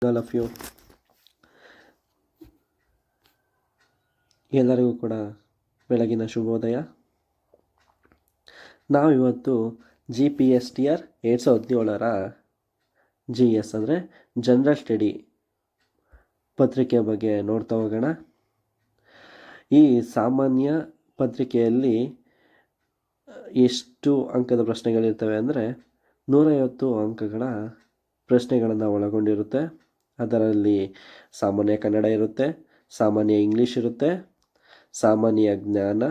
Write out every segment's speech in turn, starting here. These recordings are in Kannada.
All of you. ಎಲ್ಲರಿಗೂ ಕೂಡ ಬೆಳಗಿನ ಶುಭೋದಯ. ನಾವಿವತ್ತು GPSTR 2017 GS ಅಂದರೆ ಜನರಲ್ ಸ್ಟಡಿ ಪತ್ರಿಕೆ ಬಗ್ಗೆ ನೋಡ್ತಾ ಹೋಗೋಣ. ಈ ಸಾಮಾನ್ಯ ಪತ್ರಿಕೆಯಲ್ಲಿ ಎಷ್ಟು ಅಂಕದ ಪ್ರಶ್ನೆಗಳಿರ್ತವೆ ಅಂದರೆ 150 ಅಂಕಗಳ ಪ್ರಶ್ನೆಗಳನ್ನು ಒಳಗೊಂಡಿರುತ್ತೆ. ಅದರಲ್ಲಿ ಸಾಮಾನ್ಯ ಕನ್ನಡ ಇರುತ್ತೆ, ಸಾಮಾನ್ಯ ಇಂಗ್ಲೀಷ್ ಇರುತ್ತೆ, ಸಾಮಾನ್ಯ ಜ್ಞಾನ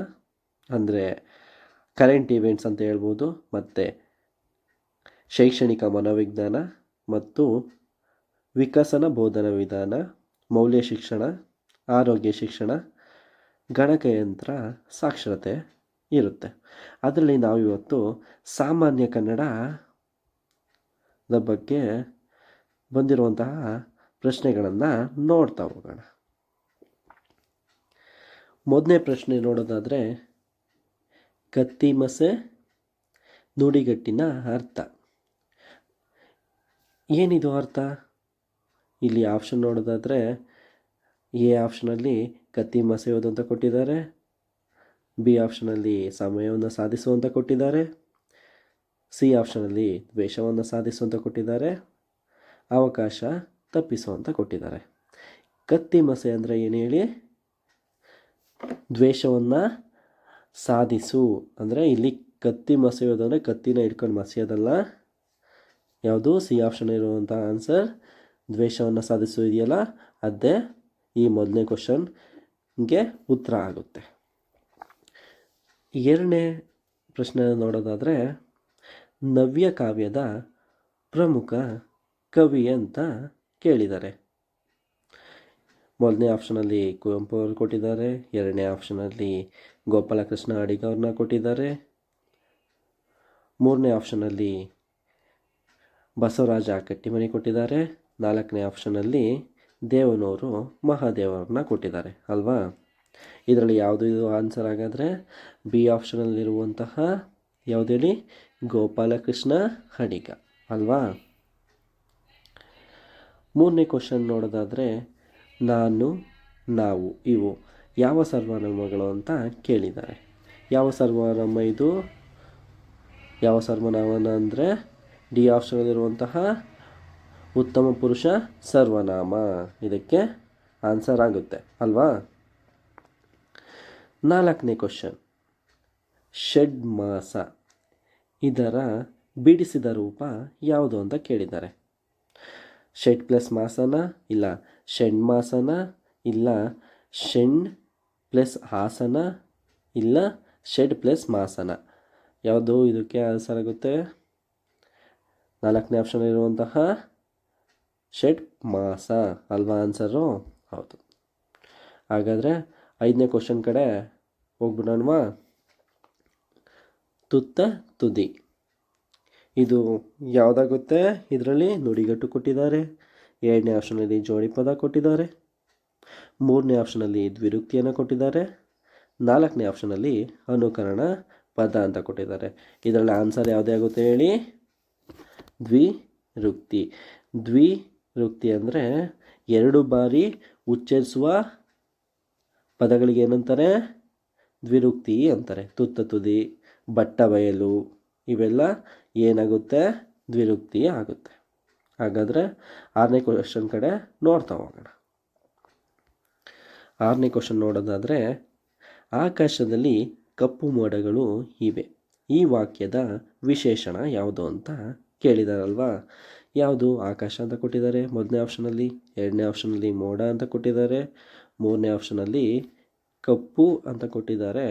ಅಂದರೆ ಕರೆಂಟ್ ಇವೆಂಟ್ಸ್ ಅಂತ ಹೇಳ್ಬೋದು, ಮತ್ತು ಶೈಕ್ಷಣಿಕ ಮನೋವಿಜ್ಞಾನ ಮತ್ತು ವಿಕಸನ ಬೋಧನಾ ವಿಧಾನ, ಮೌಲ್ಯ ಶಿಕ್ಷಣ, ಆರೋಗ್ಯ ಶಿಕ್ಷಣ, ಗಣಕಯಂತ್ರ, ಸಾಕ್ಷರತೆ ಇರುತ್ತೆ. ಅದರಲ್ಲಿ ನಾವಿವತ್ತು ಸಾಮಾನ್ಯ ಕನ್ನಡದ ಬಗ್ಗೆ ಬಂದಿರುವಂತಹ ಪ್ರಶ್ನೆಗಳನ್ನು ನೋಡ್ತಾ ಹೋಗೋಣ. ಮೊದಲನೇ ಪ್ರಶ್ನೆ ನೋಡೋದಾದರೆ, ಕತ್ತಿಮಸೆ ನುಡಿಗಟ್ಟಿನ ಅರ್ಥ. ಏನಿದು ಅರ್ಥ? ಇಲ್ಲಿ ಆಪ್ಷನ್ ನೋಡೋದಾದರೆ ಎ ಆಪ್ಷನಲ್ಲಿ ಕತ್ತಿ ಮಸೆಯೋದು ಅಂತ ಕೊಟ್ಟಿದ್ದಾರೆ, ಬಿ ಆಪ್ಷನಲ್ಲಿ ಸಮಯವನ್ನು ಸಾಧಿಸುವಂತ ಕೊಟ್ಟಿದ್ದಾರೆ, ಸಿ ಆಪ್ಷನಲ್ಲಿ ದ್ವೇಷವನ್ನು ಸಾಧಿಸುವಂತ ಕೊಟ್ಟಿದ್ದಾರೆ, ಅವಕಾಶ ತಪ್ಪಿಸುವಂತ ಕೊಟ್ಟಿದ್ದಾರೆ. ಕತ್ತಿ ಮಸೆ ಅಂದರೆ ಏನು ಹೇಳಿ? ದ್ವೇಷವನ್ನು ಸಾಧಿಸು ಅಂದರೆ ಇಲ್ಲಿ ಕತ್ತಿ ಮಸೆಯೋದು ಅಂದರೆ ಕತ್ತಿನ ಇಟ್ಕೊಂಡು ಮಸೆಯೋದಲ್ಲ. ಯಾವುದು? ಸಿ ಆಪ್ಷನ್ ಇರುವಂಥ ಆನ್ಸರ್ ದ್ವೇಷವನ್ನು ಸಾಧಿಸು ಇದೆಯಲ್ಲ, ಅದೇ ಈ ಮೊದಲನೇ ಕ್ವಶನ್ಗೆ ಉತ್ತರ ಆಗುತ್ತೆ. ಎರಡನೇ ಪ್ರಶ್ನೆ ನೋಡೋದಾದರೆ, ನವ್ಯ ಕಾವ್ಯದ ಪ್ರಮುಖ ಕವಿ ಅಂತ ಕೇಳಿದ್ದಾರೆ. ಮೊದಲನೇ ಆಪ್ಷನಲ್ಲಿ ಕುವೆಂಪು ಅವರು ಕೊಟ್ಟಿದ್ದಾರೆ, ಎರಡನೇ ಆಪ್ಷನಲ್ಲಿ ಗೋಪಾಲಕೃಷ್ಣ ಅಡಿಗ ಅವ್ರನ್ನ ಕೊಟ್ಟಿದ್ದಾರೆ, ಮೂರನೇ ಆಪ್ಷನಲ್ಲಿ ಬಸವರಾಜ ಕಟ್ಟಿಮನಿ ಕೊಟ್ಟಿದ್ದಾರೆ, ನಾಲ್ಕನೇ ಆಪ್ಷನಲ್ಲಿ ದೇವನೂರು ಮಹಾದೇವರನ್ನ ಕೊಟ್ಟಿದ್ದಾರೆ ಅಲ್ವಾ? ಇದರಲ್ಲಿ ಯಾವುದು ಇದು ಆನ್ಸರ್ ಹಾಗಾದರೆ? ಬಿ ಆಪ್ಷನಲ್ಲಿರುವಂತಹ ಯಾವುದು ಹೇಳಿ? ಗೋಪಾಲಕೃಷ್ಣ ಅಡಿಗ ಅಲ್ವಾ? ಮೂರನೇ ಕ್ವಶನ್ ನೋಡೋದಾದರೆ, ನಾನು, ನಾವು ಇವು ಯಾವ ಸರ್ವನಾಮಗಳು ಅಂತ ಕೇಳಿದ್ದಾರೆ. ಯಾವ ಸರ್ವನಾಮ ಇದು? ಯಾವ ಸರ್ವನಾಮನ ಅಂದರೆ ಡಿ ಆಪ್ಷನಲ್ಲಿರುವಂತಹ ಉತ್ತಮ ಪುರುಷ ಸರ್ವನಾಮ ಇದಕ್ಕೆ ಆನ್ಸರ್ ಆಗುತ್ತೆ ಅಲ್ವಾ? ನಾಲ್ಕನೇ ಕ್ವಶನ್, ಷಡ್ಮಾಸ ಇದರ ಬಿಡಿಸಿದ ರೂಪ ಯಾವುದು ಅಂತ ಕೇಳಿದ್ದಾರೆ. ಷಡ್ ಪ್ಲಸ್ ಮಾಸನ, ಇಲ್ಲ ಷಣ್ಮಾಸನ, ಇಲ್ಲ ಷಣ್ ಪ್ಲಸ್ ಆಸನ, ಇಲ್ಲ ಷಡ್ ಪ್ಲಸ್ ಮಾಸನ. ಯಾವುದು ಇದಕ್ಕೆ ಆನ್ಸರ್ ಆಗುತ್ತೆ? ನಾಲ್ಕನೇ ಆಪ್ಷನ್ ಇರುವಂತಹ ಷಡ್ ಮಾಸ ಅಲ್ವಾ ಆನ್ಸರು? ಹೌದು. ಹಾಗಾದರೆ ಐದನೇ ಕ್ವಶನ್ ಕಡೆ ಹೋಗ್ಬಿಡೋಣವಾ? ತುತ್ತ ತುದಿ ಇದು ಯಾವುದಾಗುತ್ತೆ? ಇದರಲ್ಲಿ ನುಡಿಗಟ್ಟು ಕೊಟ್ಟಿದ್ದಾರೆ, ಎರಡನೇ ಆಪ್ಷನಲ್ಲಿ ಜೋಡಿ ಪದ ಕೊಟ್ಟಿದ್ದಾರೆ, ಮೂರನೇ ಆಪ್ಷನಲ್ಲಿ ದ್ವಿರುಕ್ತಿಯನ್ನು ಕೊಟ್ಟಿದ್ದಾರೆ, ನಾಲ್ಕನೇ ಆಪ್ಷನಲ್ಲಿ ಅನುಕರಣ ಪದ ಅಂತ ಕೊಟ್ಟಿದ್ದಾರೆ. ಇದರಲ್ಲಿ ಆನ್ಸರ್ ಯಾವುದೇ ಆಗುತ್ತೆ ಹೇಳಿ? ದ್ವಿರುಕ್ತಿ. ದ್ವಿರುಕ್ತಿ ಅಂದರೆ ಎರಡು ಬಾರಿ ಉಚ್ಚರಿಸುವ ಪದಗಳಿಗೆ ಏನಂತಾರೆ? ದ್ವಿರುಕ್ತಿ ಅಂತಾರೆ. ತುತ್ತ ತುದಿ, ಬಟ್ಟ ಬಯಲು ಇವೆಲ್ಲ ಏನಾಗುತ್ತೆ? ದ್ವಿರುಕ್ತಿ ಆಗುತ್ತೆ. ಹಾಗಾದರೆ ಆರನೇ ಕ್ವಶನ್ ಕಡೆ ನೋಡ್ತಾ ಹೋಗೋಣ. ಆರನೇ ಕ್ವಶನ್ ನೋಡೋದಾದರೆ, ಆಕಾಶದಲ್ಲಿ ಕಪ್ಪು ಮೋಡಗಳು ಇವೆ, ಈ ವಾಕ್ಯದ ವಿಶೇಷಣ ಯಾವುದು ಅಂತ ಕೇಳಿದಾರಲ್ವಾ? ಯಾವುದು? ಆಕಾಶ ಅಂತ ಕೊಟ್ಟಿದ್ದಾರೆ ಮೊದಲನೇ ಆಪ್ಷನಲ್ಲಿ, ಎರಡನೇ ಆಪ್ಷನಲ್ಲಿ ಮೋಡ ಅಂತ ಕೊಟ್ಟಿದ್ದಾರೆ, ಮೂರನೇ ಆಪ್ಷನಲ್ಲಿ ಕಪ್ಪು ಅಂತ ಕೊಟ್ಟಿದ್ದಾರೆ,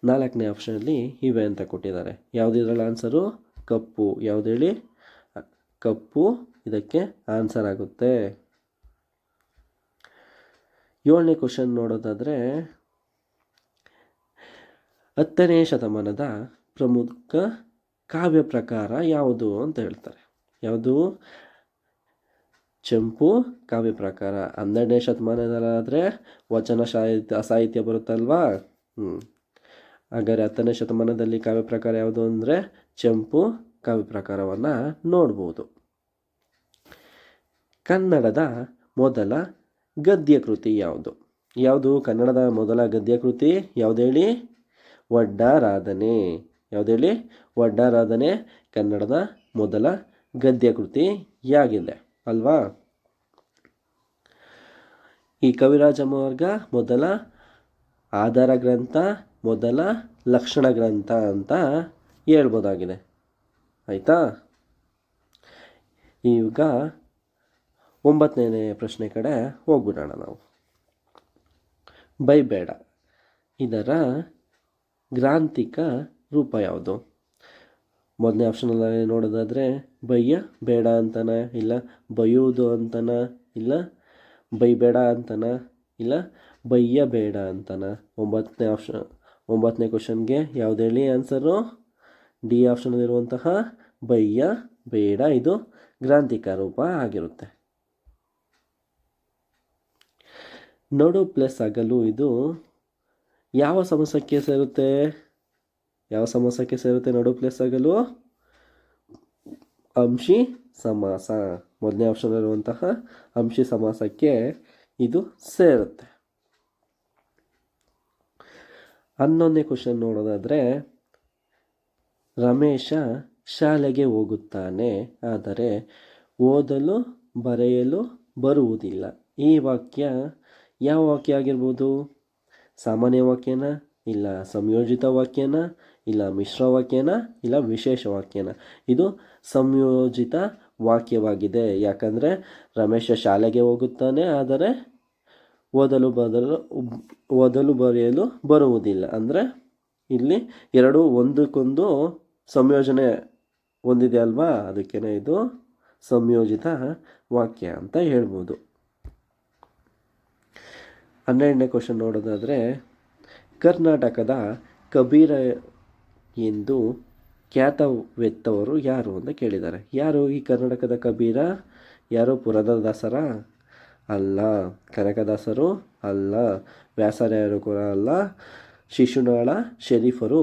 ನಾಲ್ಕನೇ ಆಪ್ಷನಲ್ಲಿ ಇವೆ ಅಂತ ಕೊಟ್ಟಿದ್ದಾರೆ. ಯಾವುದು ಇದರಲ್ಲಿ ಆನ್ಸರು? ಕಪ್ಪು. ಯಾವುದು ಹೇಳಿ? ಕಪ್ಪು ಇದಕ್ಕೆ ಆನ್ಸರ್ ಆಗುತ್ತೆ. ಏಳನೇ ಕ್ವಶನ್ ನೋಡೋದಾದರೆ, 10ನೇ ಶತಮಾನದ ಪ್ರಮುಖ ಕಾವ್ಯ ಪ್ರಕಾರ ಯಾವುದು ಅಂತ ಹೇಳ್ತಾರೆ. ಯಾವುದು? ಚಂಪು ಕಾವ್ಯ ಪ್ರಕಾರ. 12ನೇ ಶತಮಾನದಲ್ಲಾದರೆ ವಚನ ಸಾಹಿತ್ಯ ಬರುತ್ತಲ್ವಾ? ಹಾಗಾದರೆ 10ನೇ ಶತಮಾನದಲ್ಲಿ ಕಾವ್ಯ ಪ್ರಕಾರ ಯಾವುದು ಅಂದರೆ ಚಂಪು ಕಾವ್ಯ ಪ್ರಕಾರವನ್ನು ನೋಡ್ಬೋದು. ಕನ್ನಡದ ಮೊದಲ ಗದ್ಯ ಕೃತಿ ಯಾವುದು? ಯಾವುದು ಕನ್ನಡದ ಮೊದಲ ಗದ್ಯ ಕೃತಿ? ಯಾವುದು ಹೇಳಿ? ಒಡ್ಡಾರಾಧನೆ. ಯಾವುದು ಹೇಳಿ? ಒಡ್ಡಾರಾಧನೆ ಕನ್ನಡದ ಮೊದಲ ಗದ್ಯ ಕೃತಿ ಯಾಗಿದೆ ಅಲ್ವಾ? ಈ ಕವಿರಾಜ ಮಾರ್ಗ ಮೊದಲ ಆಧಾರ ಗ್ರಂಥ, ಮೊದಲ ಲಕ್ಷಣ ಗ್ರಂಥ ಅಂತ ಹೇಳ್ಬೋದಾಗಿದೆ. ಆಯಿತಾ? ಈಗ 9ನೇ ಪ್ರಶ್ನೆ ಕಡೆ ಹೋಗ್ಬಿಡೋಣ ನಾವು. ಬೈಬೇಡ ಇದರ ಗ್ರಾಂಥಿಕ ರೂಪ ಯಾವುದು? ಮೊದಲನೇ ಆಪ್ಷನಲ್ಲಿ ನೋಡೋದಾದರೆ ಬಯ್ಯ ಬೇಡ ಅಂತನ, ಇಲ್ಲ ಬೈಯುವುದು ಅಂತನ, ಇಲ್ಲ ಬೈಬೇಡ ಅಂತನ, ಇಲ್ಲ ಬಯ್ಯ ಬೇಡ ಅಂತನ. 9ನೇ ಕ್ವಶನ್ಗೆ ಯಾವುದು ಹೇಳಿ ಆನ್ಸರು? ಡಿ ಆಪ್ಷನಲ್ಲಿರುವಂತಹ ಬಯ್ಯ ಬೇಡ ಇದು ಗ್ರಾಂಥಿಕ ರೂಪ ಆಗಿರುತ್ತೆ. ನಡು ಪ್ಲಸ್ ಅಗಲು ಇದು ಯಾವ ಸಮಾಸಕ್ಕೆ ಸೇರುತ್ತೆ? ಯಾವ ಸಮಾಸಕ್ಕೆ ಸೇರುತ್ತೆ ನಡು ಪ್ಲಸ್ ಅಗಲು? ಅಂಶಿ ಸಮಾಸ. ಮೊದಲನೇ ಆಪ್ಷನ್ ಇರುವಂತಹ ಅಂಶಿ ಸಮಾಸಕ್ಕೆ ಇದು ಸೇರುತ್ತೆ. 11ನೇ ಕ್ವಶನ್ ನೋಡೋದಾದರೆ ರಮೇಶ ಶಾಲೆಗೆ ಹೋಗುತ್ತಾನೆ, ಆದರೆ ಓದಲು ಬರೆಯಲು ಬರುವುದಿಲ್ಲ. ಈ ವಾಕ್ಯ ಯಾವ ವಾಕ್ಯ ಆಗಿರ್ಬೋದು? ಸಾಮಾನ್ಯ ವಾಕ್ಯನ, ಇಲ್ಲ ಸಂಯೋಜಿತ ವಾಕ್ಯನ, ಇಲ್ಲ ಮಿಶ್ರ ವಾಕ್ಯನ, ಇಲ್ಲ ವಿಶೇಷ ವಾಕ್ಯನ? ಇದು ಸಂಯೋಜಿತ ವಾಕ್ಯವಾಗಿದೆ. ಯಾಕಂದರೆ ರಮೇಶ ಶಾಲೆಗೆ ಹೋಗುತ್ತಾನೆ, ಆದರೆ ಓದಲು ಬರೆಯಲು ಬರುವುದಿಲ್ಲ. ಅಂದರೆ ಇಲ್ಲಿ ಎರಡು ಒಂದಕ್ಕೊಂದು ಸಂಯೋಜನೆ ಹೊಂದಿದೆ ಅಲ್ವಾ? ಅದಕ್ಕೇ ಇದು ಸಂಯೋಜಿತ ವಾಕ್ಯ ಅಂತ ಹೇಳ್ಬೋದು. 12ನೇ ಕ್ವಶನ್ ನೋಡೋದಾದರೆ ಕರ್ನಾಟಕದ ಕಬೀರ ಎಂದು ಖ್ಯಾತವೆತ್ತವರು ಯಾರು ಅಂತ ಕೇಳಿದ್ದಾರೆ. ಯಾರು ಈ ಕರ್ನಾಟಕದ ಕಬೀರ? ಯಾರು? ಪುರಂದರದಾಸರ? ಅಲ್ಲ. ಕನಕದಾಸರು? ಅಲ್ಲ. ವ್ಯಾಸರಾಯರು ಕೂಡ ಅಲ್ಲ. ಶಿಶುನಾಳ ಶರೀಫರು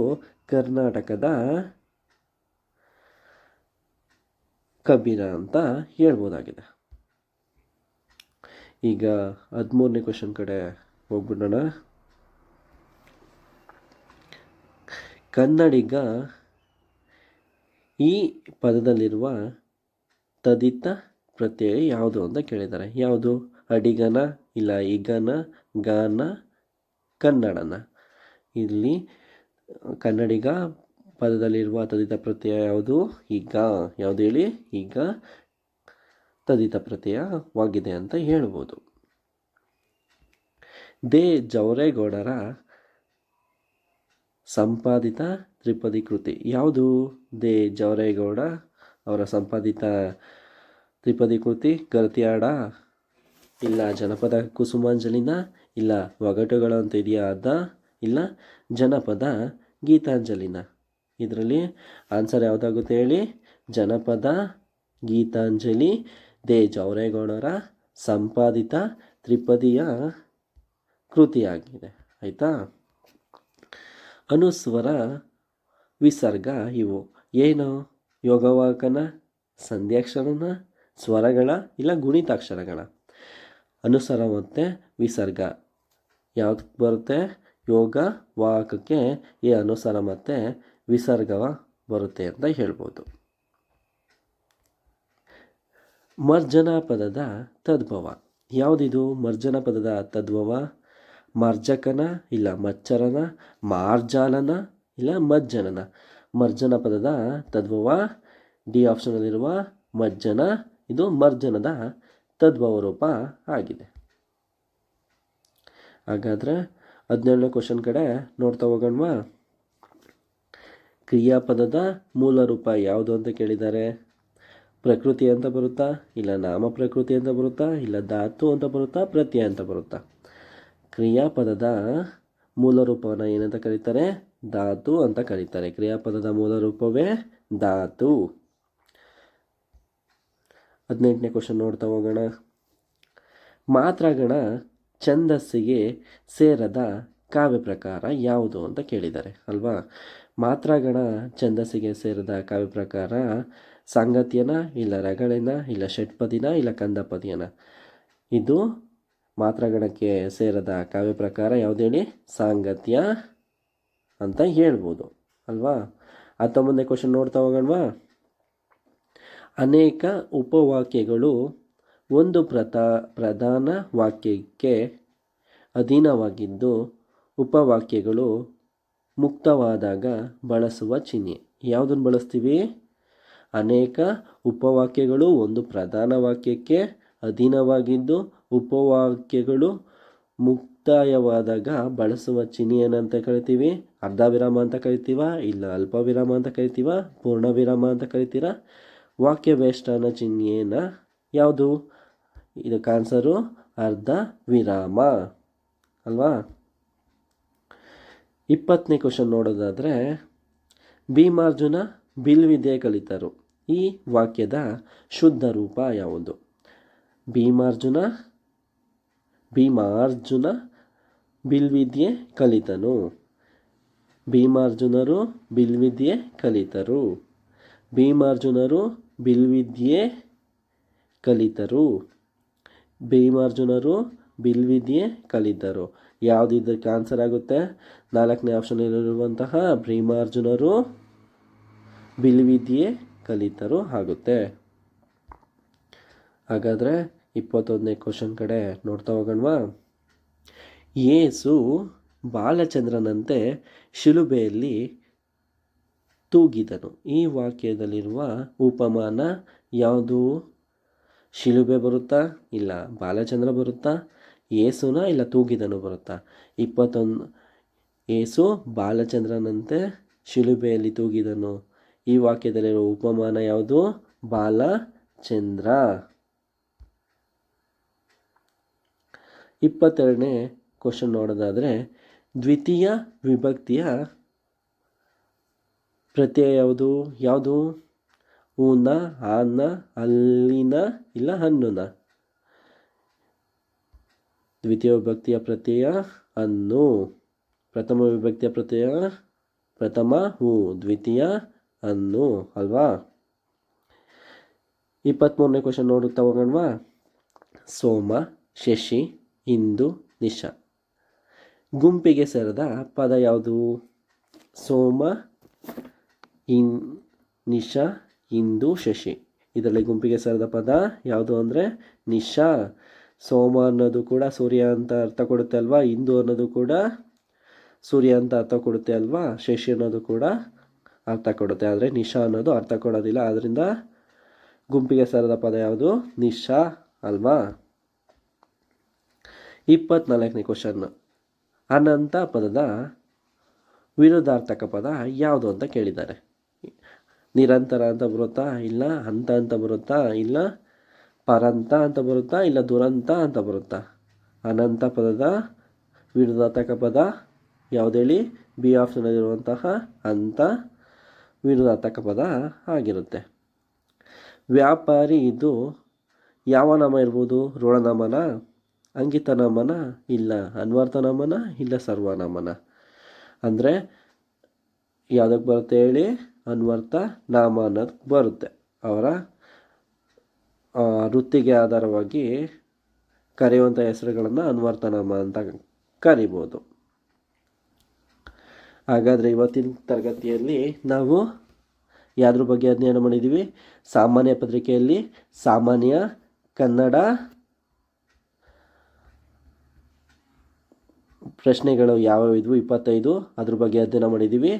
ಕರ್ನಾಟಕದ ಕಬೀರ ಅಂತ ಹೇಳ್ಬೋದಾಗಿದೆ. ಈಗ 13ನೇ ಕ್ವಶನ್ ಕಡೆ ಹೋಗ್ಬಿಡೋಣ. ಕನ್ನಡಿಗ ಈ ಪದದಲ್ಲಿರುವ ತದಿತ ಪ್ರತ್ಯಯ ಯಾವುದು ಅಂತ ಕೇಳಿದ್ದಾರೆ. ಯಾವುದು? ಅಡಿಗನ, ಇಲ್ಲ ಈಗನ, ಗಾನ, ಕನ್ನಡನ? ಇಲ್ಲಿ ಕನ್ನಡಿಗ ಪದದಲ್ಲಿರುವ ತದಿತ ಪ್ರತ್ಯಯ ಯಾವುದು? ಈಗ. ಯಾವುದು ಹೇಳಿ? ಈಗ ತದಿತ ಪ್ರತ್ಯಯವಾಗಿದೆ ಅಂತ ಹೇಳ್ಬೋದು. ದೇ ಜವರೇಗೌಡರ ಸಂಪಾದಿತ ತ್ರಿಪದಿ ಕೃತಿ ಯಾವುದು? ದೇ ಜವರೇಗೌಡ ಅವರ ಸಂಪಾದಿತ ತ್ರಿಪದಿ ಕೃತಿ ಗರತಿಯಾಡ, ಇಲ್ಲ ಜನಪದ ಕುಸುಮಾಂಜಲಿನ, ಇಲ್ಲ ಒಗಟುಗಳು ಅಂತ ಇದೆಯಾ ಅದ, ಇಲ್ಲ ಜನಪದ ಗೀತಾಂಜಲಿನ? ಇದರಲ್ಲಿ ಆನ್ಸರ್ ಯಾವುದಾಗುತ್ತೆ ಹೇಳಿ? ಜನಪದ ಗೀತಾಂಜಲಿ ದೇ ಜವರೇಗೌಡರ ಸಂಪಾದಿತ ತ್ರಿಪದಿಯ ಕೃತಿಯಾಗಿದೆ. ಆಯಿತಾ? ಅನುಸ್ವರ ವಿಸರ್ಗ ಇವು ಏನು? ಯೋಗವಾಕನ, ಸಂಧ್ಯಾಕ್ಷರನ, ಸ್ವರಗಳ, ಇಲ್ಲ ಗುಣಿತಾಕ್ಷರಗಳ? ಅನುಸ್ವರ ಮತ್ತು ವಿಸರ್ಗ ಯಾವುದಕ್ಕೆ ಬರುತ್ತೆ? ಯೋಗ ವಾಹಕಕ್ಕೆ ಈ ಅನುಸ್ವರ ಮತ್ತು ವಿಸರ್ಗವ ಬರುತ್ತೆ ಅಂತ ಹೇಳ್ಬೋದು. ಮರ್ಜನಾ ಪದದ ತದ್ಭವ ಯಾವುದಿದು? ಮರ್ಜನಾ ಪದದ ತದ್ಭವ ಮಾರ್ಜಕನ, ಇಲ್ಲ ಮಚ್ಚರನ, ಮಾರ್ಜಾಲನ, ಇಲ್ಲ ಮಜ್ಜನನ? ಮರ್ಜನ ಪದದ ತದ್ಭವ ಡಿ ಆಪ್ಷನಲ್ಲಿರುವ ಮಜ್ಜನ. ಇದು ಮರ್ಜನದ ತದ್ಭವ ರೂಪ ಆಗಿದೆ. ಹಾಗಾದರೆ 17ನೇ ಕ್ವಶನ್ ಕಡೆ ನೋಡ್ತಾ ಹೋಗೋಣವಾ? ಕ್ರಿಯಾಪದದ ಮೂಲ ರೂಪ ಯಾವುದು ಅಂತ ಕೇಳಿದ್ದಾರೆ. ಪ್ರಕೃತಿ ಅಂತ ಬರುತ್ತಾ, ಇಲ್ಲ ನಾಮ ಪ್ರಕೃತಿ ಅಂತ ಬರುತ್ತಾ, ಇಲ್ಲ ಧಾತು ಅಂತ ಬರುತ್ತಾ, ಪ್ರತ್ಯಯ ಅಂತ ಬರುತ್ತಾ? ಕ್ರಿಯಾಪದದ ಮೂಲ ರೂಪವನ್ನು ಏನಂತ ಕರೀತಾರೆ? ಧಾತು ಅಂತ ಕರೀತಾರೆ. ಕ್ರಿಯಾಪದದ ಮೂಲ ರೂಪವೇ ಧಾತು. 18ನೇ ಕ್ವಶನ್ ನೋಡ್ತಾ ಹೋಗೋಣ. ಮಾತ್ರಗಣ ಛಂದಸ್ಸಿಗೆ ಸೇರದ ಕಾವ್ಯ ಪ್ರಕಾರ ಯಾವುದು ಅಂತ ಕೇಳಿದ್ದಾರೆ ಅಲ್ವಾ? ಮಾತ್ರಗಣ ಛಂದಸ್ಸಿಗೆ ಸೇರದ ಕಾವ್ಯ ಪ್ರಕಾರ ಸಾಂಗತ್ಯನ ಇಲ್ಲ ರಗಳೇನ ಇಲ್ಲ ಷಟ್ಪದಿನ ಇಲ್ಲ ಕಂದಪದಿಯನ? ಇದು ಮಾತ್ರಗಣಕ್ಕೆ ಸೇರದ ಕಾವ್ಯ ಪ್ರಕಾರ ಯಾವುದು ಹೇಳಿ? ಸಾಂಗತ್ಯ ಅಂತ ಹೇಳ್ಬೋದು ಅಲ್ವಾ? 19ನೇ ಕ್ವಶನ್ ನೋಡ್ತಾ ಹೋಗೋಣವಾ? ಅನೇಕ ಉಪವಾಕ್ಯಗಳು ಒಂದು ಪ್ರಧಾನ ವಾಕ್ಯಕ್ಕೆ ಅಧೀನವಾಗಿದ್ದು ಉಪವಾಕ್ಯಗಳು ಮುಕ್ತವಾದಾಗ ಬಳಸುವ ಚಿಹ್ನೆ. ಯಾವುದನ್ನು ಬಳಸ್ತೀವಿ? ಅನೇಕ ಉಪವಾಕ್ಯಗಳು ಒಂದು ಪ್ರಧಾನ ವಾಕ್ಯಕ್ಕೆ ಅಧೀನವಾಗಿದ್ದು ಉಪವಾಕ್ಯಗಳು ಮುಕ್ತಾಯವಾದಾಗ ಬಳಸುವ ಚಿಹ್ನೆ ಏನಂತ ಕರಿತೀವಿ? ಅರ್ಧ ವಿರಾಮ ಅಂತ ಕರಿತೀವ, ಇಲ್ಲ ಅಲ್ಪ ವಿರಾಮ ಅಂತ ಕರಿತೀವ, ಪೂರ್ಣ ವಿರಾಮ ಅಂತ ಕರಿತೀರಾ? ವಾಕ್ಯ ವೇಷ್ಟನ ಚಿಹ್ನೆನ ಯಾವುದು? ಇದಕ್ಕೆ ಆನ್ಸರು ಅರ್ಧ ವಿರಾಮ ಅಲ್ವಾ? 20ನೇ ಕ್ವಶನ್ ನೋಡೋದಾದರೆ, ಭೀಮಾರ್ಜುನ ಬಿಲ್ವಿದ್ಯೆ ಕಲಿತರು. ಈ ವಾಕ್ಯದ ಶುದ್ಧ ರೂಪ ಯಾವುದು? ಭೀಮಾರ್ಜುನ ಬಿಲ್ವಿದ್ಯೆ ಕಲಿತನು. ಭೀಮಾರ್ಜುನರು ಬಿಲ್ವಿದ್ಯೆ ಕಲಿತರು. ಭೀಮಾರ್ಜುನರು ಬಿಲ್ವಿದ್ಯೆ ಕಲಿತರು. ಭೀಮಾರ್ಜುನರು ಬಿಲ್ವಿದ್ಯೆ ಕಲಿತರು. ಯಾವುದು ಇದಕ್ಕೆ ಆನ್ಸರ್ ಆಗುತ್ತೆ? 4ನೇ ಆಪ್ಷನಲ್ಲಿರುವಂತಹ ಭೀಮಾರ್ಜುನರು ಬಿಲ್ವಿದ್ಯೆ ಕಲಿತರು ಆಗುತ್ತೆ. ಹಾಗಾದರೆ 21ನೇ ಕ್ವಶನ್ ಕಡೆ ನೋಡ್ತಾ ಹೋಗೋಣವಾ? ಯೇಸು ಬಾಲಚಂದ್ರನಂತೆ ಶಿಲುಬೆಯಲ್ಲಿ ತೂಗಿದನು. ಈ ವಾಕ್ಯದಲ್ಲಿರುವ ಉಪಮಾನ ಯಾವುದು? ಶಿಲುಬೆ ಬರುತ್ತಾ? ಇಲ್ಲ ಬಾಲಚಂದ್ರ ಬರುತ್ತಾ? ಯೇಸುನ ಇಲ್ಲ ತೂಗಿದನು ಬರುತ್ತಾ? 21 ಯೇಸು ಬಾಲಚಂದ್ರನಂತೆ ಶಿಲುಬೆಯಲ್ಲಿ ತೂಗಿದನು. ಈ ವಾಕ್ಯದಲ್ಲಿರುವ ಉಪಮಾನ ಯಾವುದು? ಬಾಲಚಂದ್ರ. 22ನೇ ಕ್ವಶನ್ ನೋಡೋದಾದರೆ, ದ್ವಿತೀಯ ವಿಭಕ್ತಿಯ ಪ್ರತ್ಯಯ ಯಾವುದು? ಹೂನ, ಆನ, ಅಲ್ಲಿನ, ಇಲ್ಲ ಹನ್ನುನ? ದ್ವಿತೀಯ ವಿಭಕ್ತಿಯ ಪ್ರತ್ಯಯ ಅನ್ನು. ಪ್ರಥಮ ವಿಭಕ್ತಿಯ ಪ್ರತ್ಯಯ ಪ್ರಥಮ ಹೂ, ದ್ವಿತೀಯ ಅನ್ನು ಅಲ್ವಾ? 23ನೇ ಕ್ವಶನ್ ನೋಡುತ್ತಾ ಹೋಗೋಣವಾ? ಸೋಮ, ಶಶಿ, ಇಂದು, ನಿಶಾ ಗುಂಪಿಗೆ ಸೇರದ ಪದ ಯಾವುದು? ಸೋಮ, ನಿಶಾ, ಇಂದು, ಶಶಿ. ಇದರಲ್ಲಿ ಗುಂಪಿಗೆ ಸೇರದ ಪದ ಯಾವುದು ಅಂದರೆ ನಿಶಾ. ಸೋಮ ಅನ್ನೋದು ಕೂಡ ಸೂರ್ಯ ಅಂತ ಅರ್ಥ ಕೊಡುತ್ತೆ ಅಲ್ವಾ? ಇಂದು ಅನ್ನೋದು ಕೂಡ ಸೂರ್ಯ ಅಂತ ಅರ್ಥ ಕೊಡುತ್ತೆ ಅಲ್ವಾ? ಶಶಿ ಅನ್ನೋದು ಕೂಡ ಅರ್ಥ ಕೊಡುತ್ತೆ. ಆದರೆ ನಿಶಾ ಅನ್ನೋದು ಅರ್ಥ ಕೊಡೋದಿಲ್ಲ. ಆದ್ದರಿಂದ ಗುಂಪಿಗೆ ಸೇರದ ಪದ ಯಾವುದು? ನಿಶಾ ಅಲ್ವಾ? 24ನೇ ಕ್ವಶನ್, ಅನಂತ ಪದದ ವಿರುದ್ಧಾರ್ಥಕ ಪದ ಯಾವುದು ಅಂತ ಕೇಳಿದ್ದಾರೆ. ನಿರಂತರ ಅಂತ ಬರುತ್ತಾ? ಇಲ್ಲ ಹಂತ ಅಂತ ಬರುತ್ತಾ? ಇಲ್ಲ ಪರಂತ ಅಂತ ಬರುತ್ತಾ? ಇಲ್ಲ ದುರಂತ ಅಂತ ಬರುತ್ತಾ? ಅನಂತ ಪದದ ವಿರುದ್ಧಾರ್ಥಕ ಪದ ಯಾವುದು ಹೇಳಿ? ಬಿ ಆಪ್ಷನಲ್ಲಿರುವಂತಹ ಅಂತ ವಿರುದ್ಧಾರ್ಥಕ ಪದ ಆಗಿರುತ್ತೆ. ವ್ಯಾಪಾರಿ ಇದು ಯಾವ ನಾಮ ಇರ್ಬೋದು? ಋಣನಾಮನ, ಅಂಕಿತ ನಾಮನ, ಇಲ್ಲ ಅನ್ವರ್ಥ ನಾಮನ, ಇಲ್ಲ ಸರ್ವನಾಮನ? ಅಂದರೆ ಯಾವುದಕ್ಕೆ ಬರುತ್ತೆ ಹೇಳಿ? ಅನ್ವರ್ಥ ನಾಮ ಅನ್ನೋದು ಬರುತ್ತೆ. ಅವರ ವೃತ್ತಿಗೆ ಆಧಾರವಾಗಿ ಕರೆಯುವಂಥ ಹೆಸರುಗಳನ್ನು ಅನ್ವರ್ಥ ನಾಮ ಅಂತ ಕರಿಬೋದು. ಹಾಗಾದರೆ ಇವತ್ತಿನ ತರಗತಿಯಲ್ಲಿ ನಾವು ಯಾವುದ್ರ ಬಗ್ಗೆ ಅಧ್ಯಯನ ಮಾಡಿದ್ದೀವಿ? ಸಾಮಾನ್ಯ ಪತ್ರಿಕೆಯಲ್ಲಿ ಸಾಮಾನ್ಯ ಕನ್ನಡ ಪ್ರಶ್ನೆಗಳು ಯಾವ್ಯಾವಿದ್ವು 25 ಅದ್ರ ಬಗ್ಗೆ ಅಧ್ಯಯನ ಮಾಡಿದ್ದೀವಿ.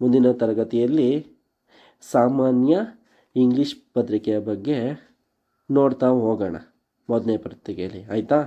ಮುಂದಿನ ತರಗತಿಯಲ್ಲಿ ಸಾಮಾನ್ಯ ಇಂಗ್ಲೀಷ್ ಪತ್ರಿಕೆಯ ಬಗ್ಗೆ ನೋಡ್ತಾ ಹೋಗೋಣ, ಮೊದಲನೇ ಪತ್ರಿಕೆಯಲ್ಲಿ. ಆಯಿತಾ?